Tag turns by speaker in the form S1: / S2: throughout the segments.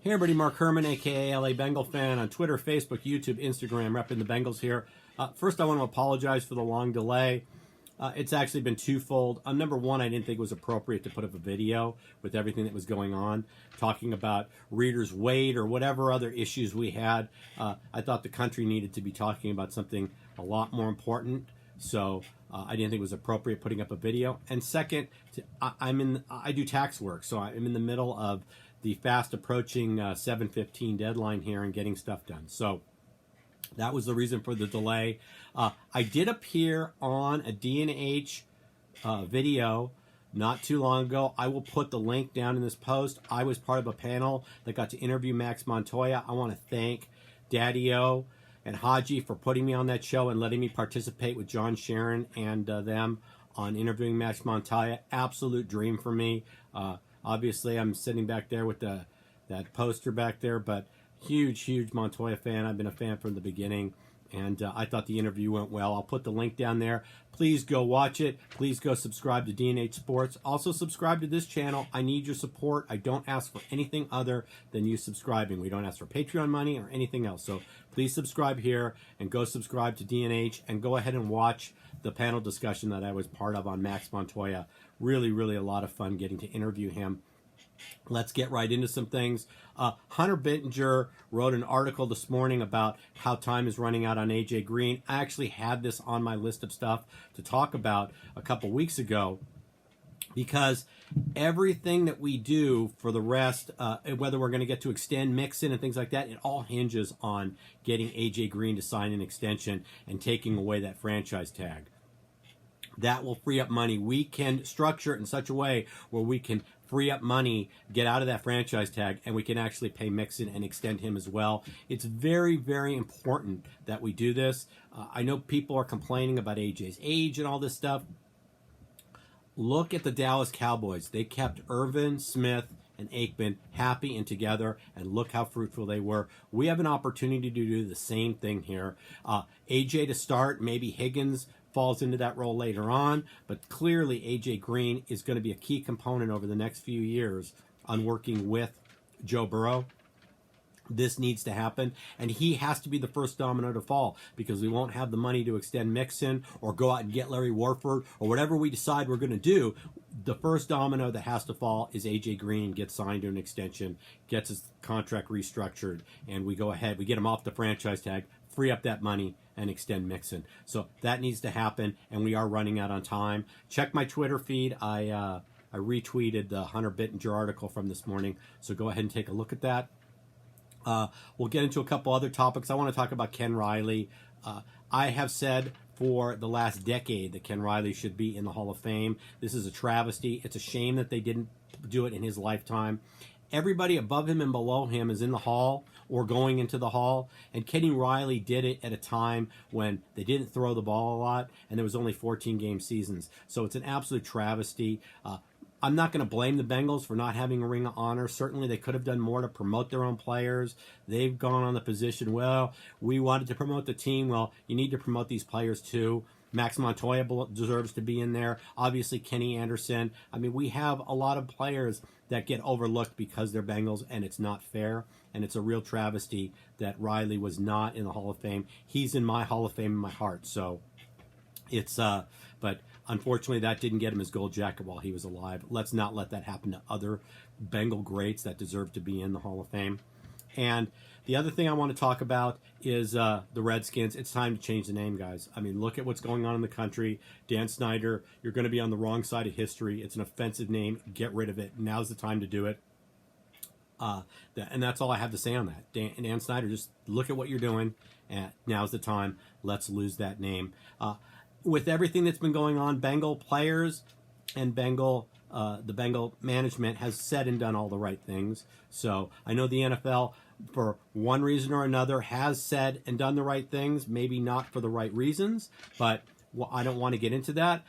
S1: Hey everybody, Mark Herman, aka LA Bengal fan, on Twitter, Facebook, YouTube, Instagram, repping the Bengals here. First, I want to apologize for the long delay. It's actually been twofold. Number one, I didn't think it was appropriate to put up a video with everything that was going on, talking about readers' weight or whatever other issues we had. I thought the country needed to be talking about something a lot more important, so I didn't think it was appropriate putting up a video. And second, I do tax work, so I'm in the middle of the fast approaching 7/15 deadline here and getting stuff done. So that was the reason for the delay. I did appear on a D&H video not too long ago. I will put the link down in this post. I was part of a panel that got to interview Max Montoya. I want to thank Daddy-O and Haji for putting me on that show and letting me participate with John Sharon and them on interviewing Max Montoya. Absolute dream for me. Obviously, I'm sitting back there with that poster back there, but huge Montoya fan. I've been a fan from the beginning, and I thought the interview went well. I'll put the link down there. Please go watch it. Please go subscribe to D&H Sports. Also subscribe to this channel. I need your support. I don't ask for anything other than you subscribing. We don't ask for Patreon money or anything else. So please subscribe here and go subscribe to D&H and go ahead and watch the panel discussion that I was part of on Max Montoya. Really a lot of fun getting to interview him. Let's get right into some things. Hunter Bittinger wrote an article this morning about how time is running out on AJ Green. I actually had this on my list of stuff to talk about a couple weeks ago, because everything that we do for the rest, whether we're going to get to extend Mixon and things like that, it all hinges on getting AJ Green to sign an extension and taking away that franchise tag. That will free up money. We can structure it in such a way where we can free up money, get out of that franchise tag, and we can actually pay Mixon and extend him as well. It's very important that we do this. I know people are complaining about AJ's age and all this stuff. Look at the Dallas Cowboys. They kept Irvin, Smith, and Aikman happy and together, and look how fruitful they were. We have an opportunity to do the same thing here. AJ to start, maybe Higgins falls into that role later on, but clearly AJ Green is going to be a key component over the next few years on working with Joe Burrow. This needs to happen, and he has to be the first domino to fall, because we won't have the money to extend Mixon or go out and get Larry Warford or whatever we decide we're going to do. The first domino that has to fall is AJ Green gets signed to an extension, gets his contract restructured, and we go ahead, we get him off the franchise tag, free up that money, and extend Mixon. So that needs to happen, and we are running out on time. Check my Twitter feed. I retweeted the Hunter Bittinger article from this morning, so go ahead and take a look at that. We'll get into a couple other topics. I want to talk about Ken Riley. I have said for the last decade that Ken Riley should be in the Hall of Fame. This is a travesty. It's a shame that they didn't do it in his lifetime. Everybody above him and below him is in the Hall or going into the Hall, and Kenny Riley did it at a time when they didn't throw the ball a lot, and there was only 14-game seasons. So it's an absolute travesty. I'm not going to blame the Bengals for not having a Ring of Honor. Certainly they could have done more to promote their own players. They've gone on the position, well, we wanted to promote the team. Well, you need to promote these players too. Max Montoya deserves to be in there. Obviously, Kenny Anderson. I mean, we have a lot of players that get overlooked because they're Bengals, and it's not fair. And it's a real travesty that Riley was not in the Hall of Fame. He's in my Hall of Fame in my heart. So it's, but unfortunately that didn't get him his gold jacket while he was alive. Let's not let that happen to other Bengal greats that deserve to be in the Hall of Fame. And the other thing I want to talk about is the Redskins. It's time to change the name, guys. I mean, look at what's going on in the country. Dan Snyder, you're going to be on the wrong side of history. It's an offensive name. Get rid of it. Now's the time to do it. And that's all I have to say on that. Dan Snyder, just look at what you're doing. And now's the time. Let's lose that name. With everything that's been going on, Bengal players and the Bengal management has said and done all the right things. So I know the NFL, for one reason or another, has said and done the right things. Maybe not for the right reasons, but I don't want to get into that.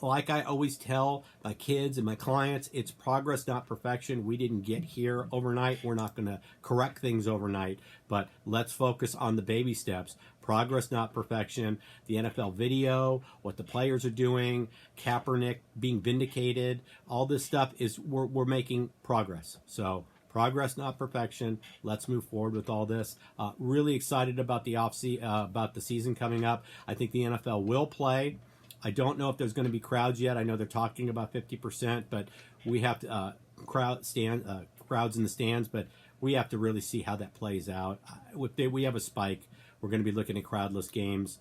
S1: Like I always tell my kids and my clients, it's progress, not perfection. We didn't get here overnight. We're not going to correct things overnight, but let's focus on the baby steps. Progress, not perfection. The NFL video, what the players are doing, Kaepernick being vindicated, all this stuff is we're making progress. So Progress, not perfection. Let's move forward with all this. Really excited about about the season coming up. I think the NFL will play. I don't know if there's going to be crowds yet. I know they're talking about 50%, but we have to crowds in the stands, but we have to really see how that plays out. If we have a spike, we're going to be looking at crowdless games.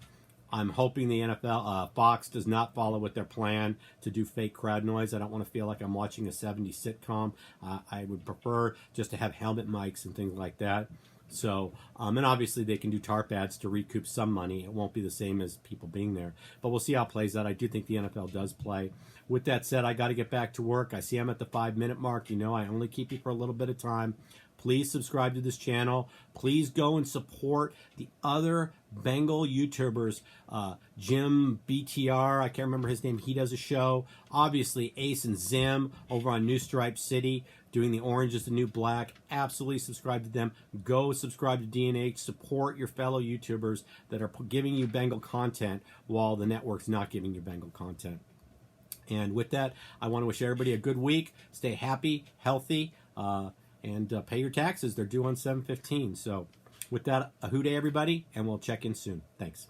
S1: I'm hoping the NFL, Fox does not follow with their plan to do fake crowd noise. I don't want to feel like I'm watching a 70s sitcom. I would prefer just to have helmet mics and things like that. So, and obviously they can do tarp ads to recoup some money. It won't be the same as people being there, but we'll see how it plays out. I do think the NFL does play. With that said, I got to get back to work. I see I'm at the 5-minute mark. You know, I only keep you for a little bit of time. Please subscribe to this channel. Please go and support the other Bengal YouTubers. Jim BTR, I can't remember his name. He does a show. Obviously, Ace and Zim over on New Stripe City doing the Orange is the New Black. Absolutely subscribe to them. Go subscribe to D&H. Support your fellow YouTubers that are giving you Bengal content while the network's not giving you Bengal content. And with that, I want to wish everybody a good week. Stay happy, healthy, and pay your taxes. They're due on 7/15. So with that, a hoot day, everybody, and we'll check in soon. Thanks.